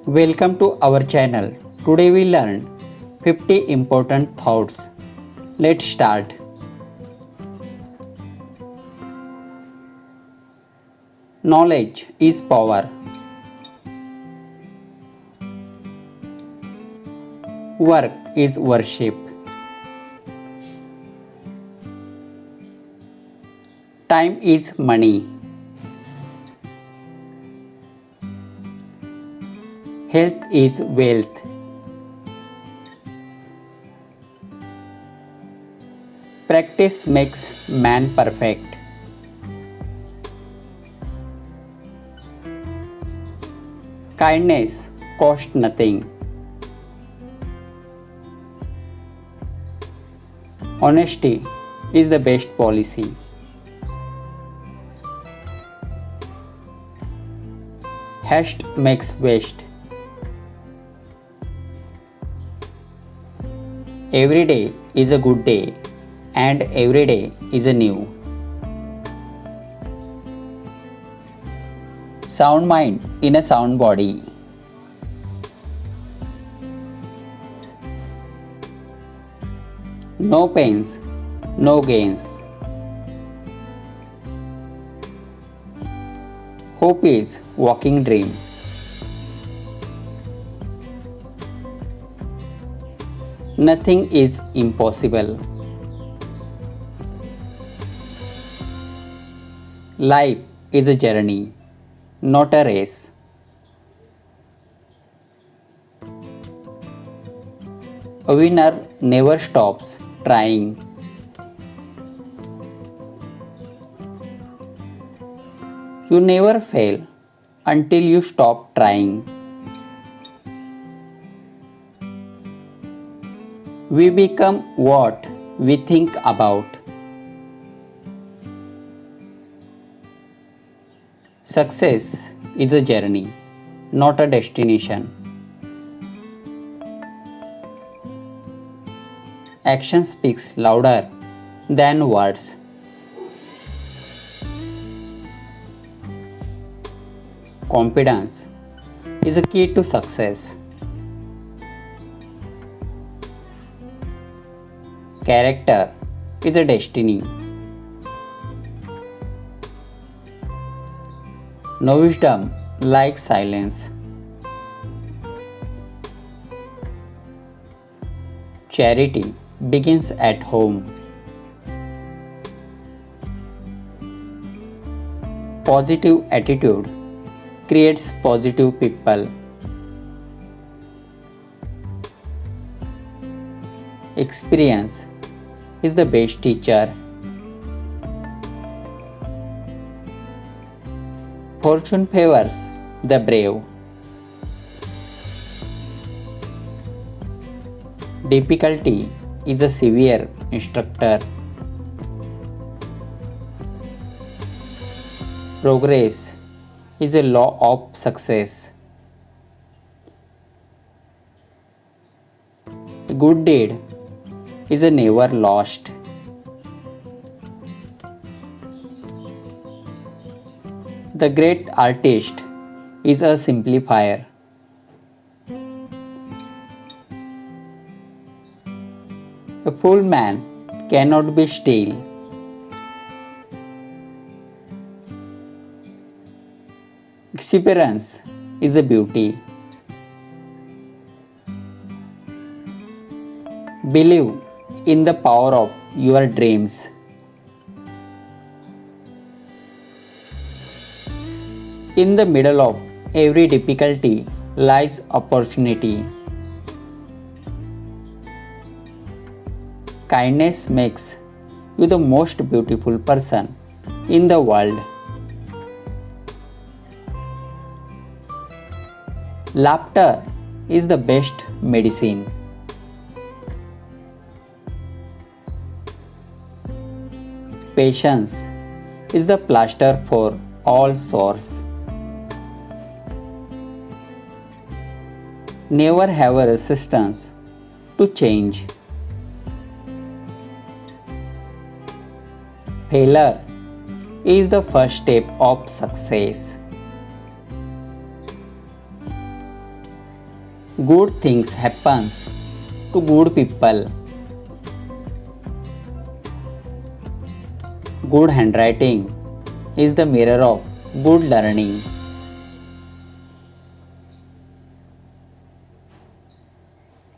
Welcome to our channel. Today we learn 50 important thoughts. Let's start. Knowledge is power. Work is worship. Time is money. Health is wealth. Practice makes man perfect. Kindness costs nothing. Honesty is the best policy. Haste makes waste. Every day is a good day, and every day is a new. Sound mind in a sound body. No pains, no gains. Hope is walking dream. Nothing is impossible. Life is a journey, not a race. A winner never stops trying. You never fail until you stop trying. We become what we think about. Success is a journey, not a destination. Action speaks louder than words. Confidence is a key to success. Character is a destiny. No wisdom like silence. Charity begins at home. Positive attitude creates positive people. Experience is the best teacher. Fortune favors the brave. Difficulty is a severe instructor. Progress is a law of success. A good deed is a never lost. The great artist is a simplifier. A fool man cannot be still. Experience is a beauty. Believe in the power of your dreams. In the middle of every difficulty lies opportunity. Kindness makes you the most beautiful person in the world. Laughter is the best medicine. Patience is the plaster for all sores. Never have a resistance to change. Failure is the first step of success. Good things happens to good people. Good handwriting is the mirror of good learning.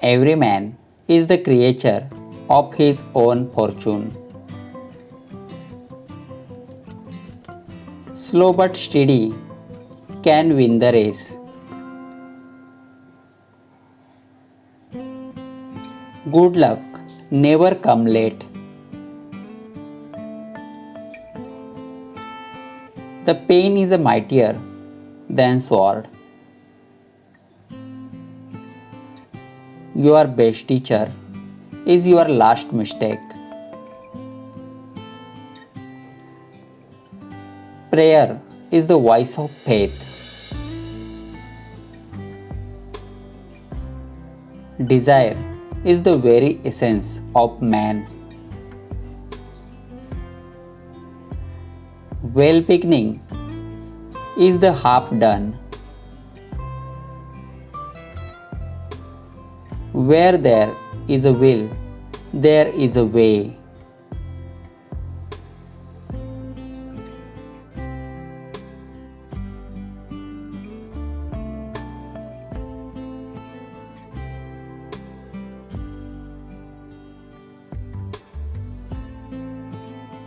Every man is the creature of his own fortune. Slow but steady can win the race. Good luck never come late. The pain is a mightier than sword. Your best teacher is your last mistake. Prayer is the voice of faith. Desire is the very essence of man. Well beginning is the half done. Where there is a will, there is a way.